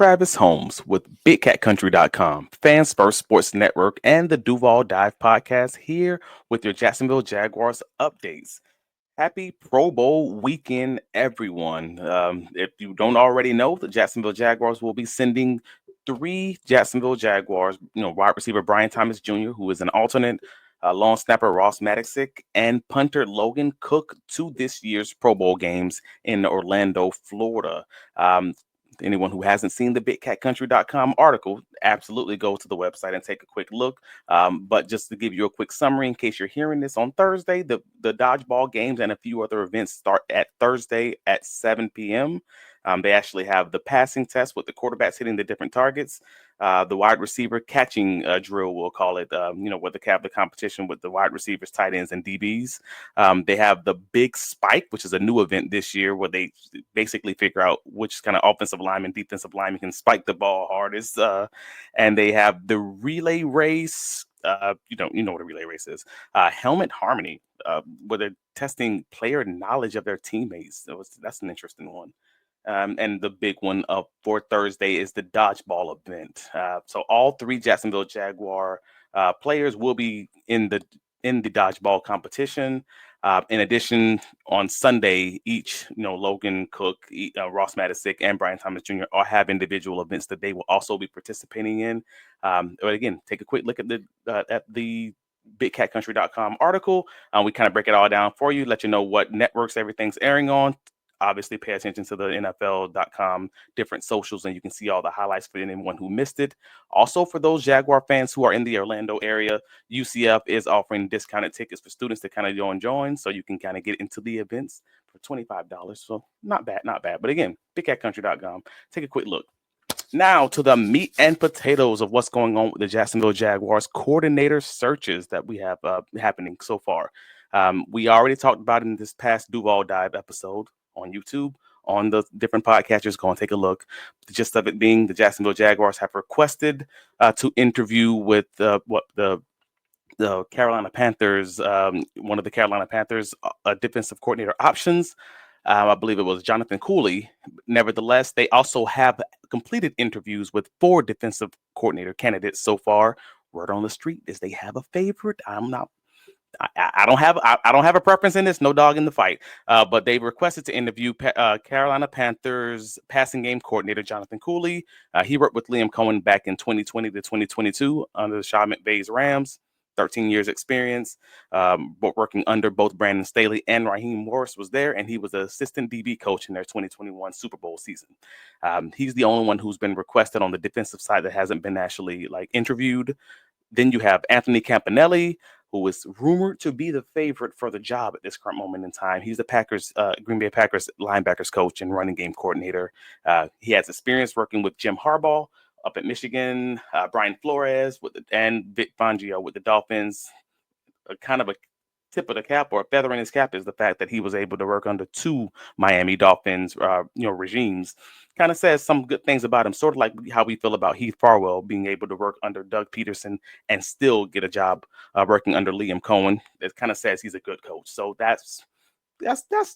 Travis Holmes with BigCatCountry.com, Fans First Sports Network, and the Duval Dive Podcast here with your Jacksonville Jaguars updates. Happy Pro Bowl weekend, everyone. If you don't already know, the Jacksonville Jaguars will be sending three Jacksonville Jaguars, wide receiver Brian Thomas Jr., who is an alternate, long snapper Ross Maddoxick, and punter Logan Cook to this year's Pro Bowl games in Orlando, Florida. Um, Anyone who hasn't seen the BigCatCountry.com article, absolutely go to the website and take a quick look. But just to give you a quick summary, in case you're hearing this on Thursday, the dodgeball games and a few other events start at Thursday at 7 p.m. They actually have the passing test with the quarterbacks hitting the different targets, the wide receiver catching drill, we'll call it, where they have the competition with the wide receivers, tight ends, and DBs. They have the Big Spike, which is a new event this year where they basically figure out which kind of offensive lineman, defensive lineman can spike the ball hardest. And they have the relay race. You know what a relay race is. Helmet Harmony, where they're testing player knowledge of their teammates. That's an interesting one. And the big one for Thursday is the dodgeball event. So all three Jacksonville Jaguar players will be in the dodgeball competition. In addition, on Sunday, each Logan Cook, Ross Maddoxick, and Brian Thomas Jr. all have individual events that they will also be participating in. But again, take a quick look at the BigCatCountry.com article. We kind of break it all down for you, let you know what networks everything's airing on. Obviously, pay attention to the NFL.com different socials, and you can see all the highlights for anyone who missed it. Also, for those Jaguar fans who are in the Orlando area, UCF is offering discounted tickets for students to kind of join, so you can kind of get into the events for $25. So not bad. But again, BigCatCountry.com. Take a quick look. Now to the meat and potatoes of what's going on with the Jacksonville Jaguars coordinator searches that we have happening so far. We already talked about it in this past Duval Dive episode on YouTube, on the different podcasters. Go and take a look. The gist of it being the Jacksonville Jaguars have requested to interview with the Carolina Panthers, one of the Carolina Panthers defensive coordinator options. I believe it was Jonathan Cooley. Nevertheless, they also have completed interviews with 4 defensive coordinator candidates so far. Word on the street is they have a favorite. I don't have a preference in this. No dog in the fight. But they requested to interview Carolina Panthers passing game coordinator Jonathan Cooley. He worked with Liam Cohen back in 2020 to 2022 under the Sean McVay's Rams. 13 years experience, but working under both Brandon Staley and Raheem Morris was there, and he was the assistant DB coach in their 2021 Super Bowl season. He's the only one who's been requested on the defensive side that hasn't been actually interviewed. Then you have Anthony Campanelli, who is rumored to be the favorite for the job at this current moment in time. He's the Green Bay Packers linebackers coach and running game coordinator. He has experience working with Jim Harbaugh up at Michigan, Brian Flores and Vic Fangio with the Dolphins. Kind of a tip of the cap or a feather in his cap is the fact that he was able to work under 2 Miami Dolphins, regimes. Kind of says some good things about him, sort of like how we feel about Heath Farwell being able to work under Doug Peterson and still get a job working under Liam Cohen. It kind of says he's a good coach. So that's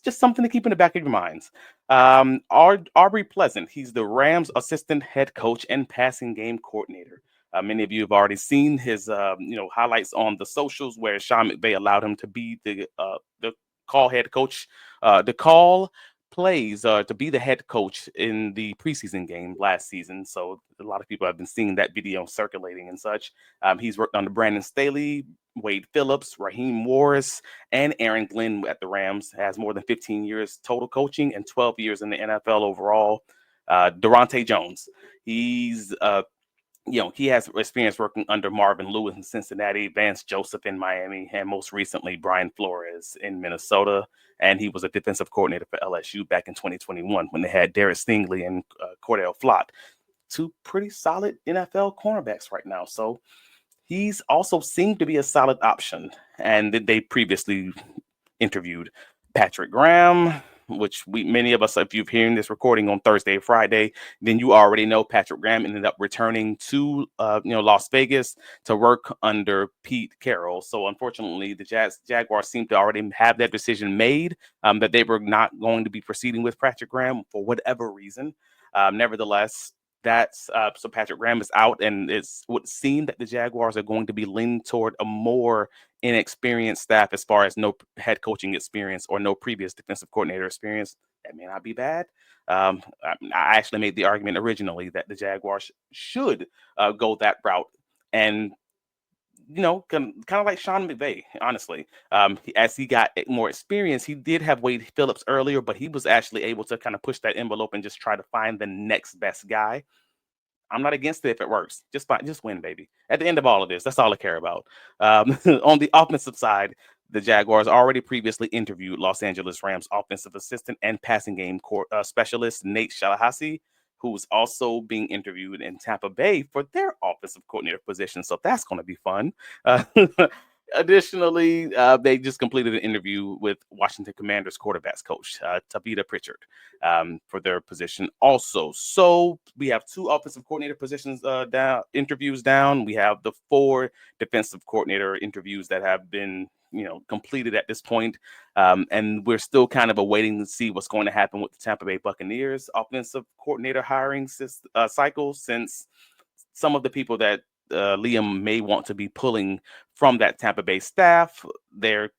just something to keep in the back of your minds. Aubrey Pleasant, he's the Rams assistant head coach and passing game coordinator. Many of you have already seen his highlights on the socials where Sean McVay allowed him to be the call head coach, the call plays to be the head coach in the preseason game last season. So a lot of people have been seeing that video circulating and such. He's worked under Brandon Staley, Wade Phillips, Raheem Morris, and Aaron Glenn at the Rams. Has more than 15 years total coaching and 12 years in the NFL overall. Durante Jones, he's he has experience working under Marvin Lewis in Cincinnati, Vance Joseph in Miami, and most recently Brian Flores in Minnesota. And he was a defensive coordinator for LSU back in 2021 when they had Derek Stingley and Cordell Flott, 2 pretty solid NFL cornerbacks right now. So he's also seemed to be a solid option. And they previously interviewed Patrick Graham, which many of us, if you've hearing this recording on Thursday or Friday, then you already know Patrick Graham ended up returning to Las Vegas to work under Pete Carroll. So unfortunately, the Jaguars seem to already have that decision made, that they were not going to be proceeding with Patrick Graham for whatever reason. Nevertheless, That's so Patrick Graham is out, and it's would seem that the Jaguars are going to be leaning toward a more inexperienced staff as far as head coaching experience or no previous defensive coordinator experience. That may not be bad. I actually made the argument originally that the Jaguars should go that route, and kind of like Sean McVay, honestly. As he got more experience, he did have Wade Phillips earlier, but he was actually able to kind of push that envelope and just try to find the next best guy. I'm not against it if it works. Just win, baby. At the end of all of this, that's all I care about. On the offensive side, the Jaguars already previously interviewed Los Angeles Rams offensive assistant and passing game specialist Nate Shallahassi, who's also being interviewed in Tampa Bay for their offensive coordinator position. So that's going to be fun. Uh, Additionally, they just completed an interview with Washington Commanders quarterbacks coach Tabitha Pritchard for their position also. So we have 2 offensive coordinator positions interviews down. We have the 4 defensive coordinator interviews that have been completed at this point. And we're still kind of awaiting to see what's going to happen with the Tampa Bay Buccaneers offensive coordinator hiring cycle, since some of the people that Liam may want to be pulling from that Tampa Bay staff, they're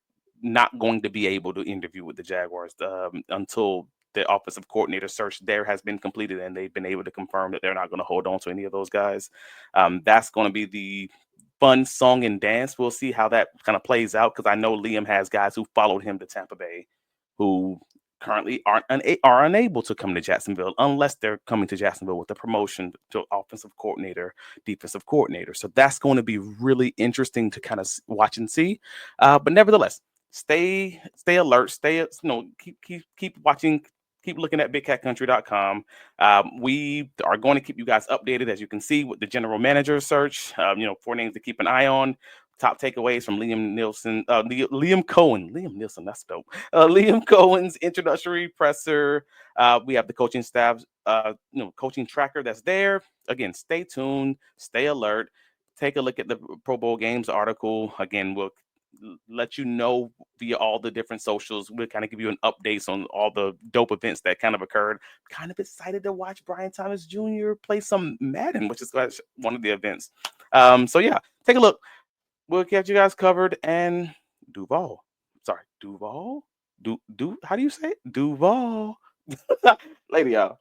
not going to be able to interview with the Jaguars until the offensive coordinator search there has been completed and they've been able to confirm that they're not going to hold on to any of those guys. That's going to be the fun song and dance. We'll see how that kind of plays out, because I know Liam has guys who followed him to Tampa Bay who currently are unable to come to Jacksonville unless they're coming to Jacksonville with a promotion to offensive coordinator, defensive coordinator. So that's going to be really interesting to kind of watch and see. But nevertheless, stay alert, keep watching, keep looking at bigcatcountry.com. We are going to keep you guys updated, as you can see, with the general manager search. 4 names to keep an eye on. Top takeaways from Liam Cohen. Liam Nielsen, that's dope. Liam Cohen's introductory presser. We have the coaching staff, coaching tracker that's there. Again, stay tuned, stay alert. Take a look at the Pro Bowl games article. Again, we'll let you know via all the different socials. We'll kind of give you an updates on all the dope events that kind of occurred. Kind of excited to watch Brian Thomas Jr. play some Madden, which is one of the events. So yeah, take a look. We'll get you guys covered. And Duval. Sorry, Duval? How do you say it? Duval. Later, y'all.